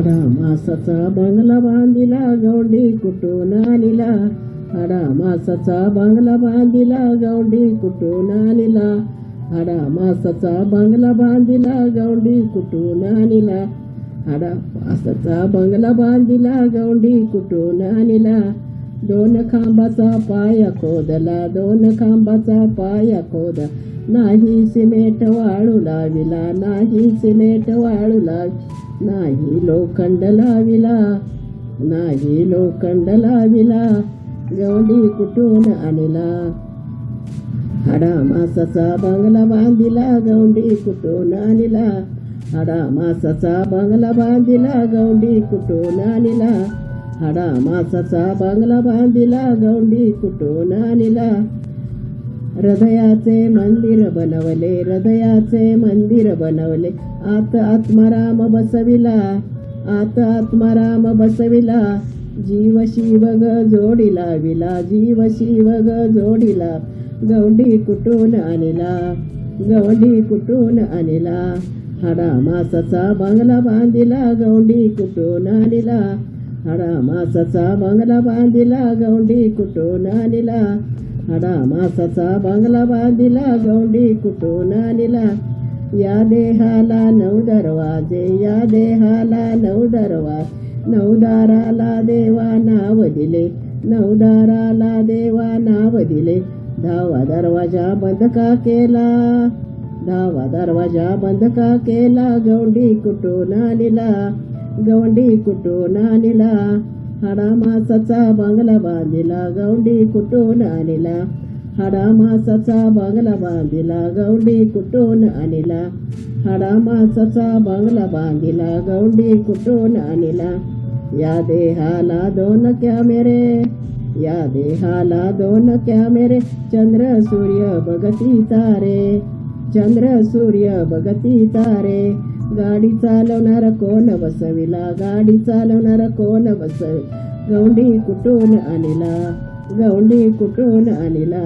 हाडा मासाचा बंगला बांधिला गवंडी कुठून आणिला. हाडा मासाचा बंगला बांधिला गवंडी कुठून आणिला. हाडा मासाचा बंगला बांधिला गवंडी कुठून आणिला. हाडा मासाचा बंगला बांधिला गवंडी कुठून आणिला. दोन खांबाचा पाया खोदला, दोन खांबाचा पाया खोदा. नाही सिमेंट वाळू लाविला, नाही सिमेंट वाळू नाही लोखंड लाविला, नाही लोखंड लाविला. गवंडी कुठून आणिला. हाडा मासाचा बंगला बांधिला गवंडी कुठून आणिला. हाडा मासाचा बंगला बांधिला गवंडी कुठून आणिला. हाडा मासाचा बंगला बांधिला गवंडी कुठून आणिला. हृदयाचे मंदिर बनवले, हृदयाचे मंदिर बनवले. आत आत्माराम बसविला, आत आत्माराम बसविला. जीव शिव ग जोडी लाविला, जीव शिव ग जोडी लाव. गवंडी कुठून आणिला, गवंडी कुठून आणिला. हाडा मासाचा बंगला बांधिला गवंडी कुठून आणिला. हाडा मासाचा बंगला बांधिला गवंडी कुठून आणिला. हाडा मासाचा बंगला बांधिला गवंडी कुठून आणिला. या देहाला 9 दरवाजे, या देहाला 9 दरवाजे. 9 दाराला देवा नाव दिले, 9 दाराला देवा नाव दिले. 10वा दरवाजा बंद का केला, 10वा दरवाजा बंद का केला. गवंडी कुठून आणिला, गवंडी कुठून आणिला. हाडा मासाचा बंगला बांधिला गवंडी कुठून आणिला. हाडा मासाचा बंगला बांधिला गवंडी कुठून आणिला. हाडा मासाचा बंगला बांधिला गवंडी कुठून आणिला. या देहाला 2 कॅमेरे, या देहाला 2 कॅमेरे. चंद्र सूर्य बघती तारे, चंद्र सूर्य बघती तारे. गाडी चालवणारा कोण बसविला, गाडी चालवणारा कोण बसविला. गवंडी कुठून आणिला, गवंडी कुठून आणिला.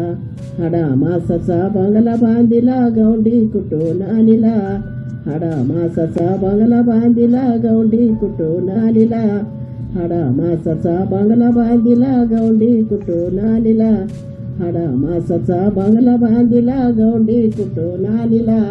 हाडा मासाचा बंगला बांधिला गवंडी कुठून आणिला. हाडा मासाचा बंगला बांधिला गवंडी कुठून आणिला. हाडा मासाचा बंगला बांधिला गवंडी कुठून आणिला. हाडा मासाचा बंगला बांधिला गवंडी कुठून आणिला.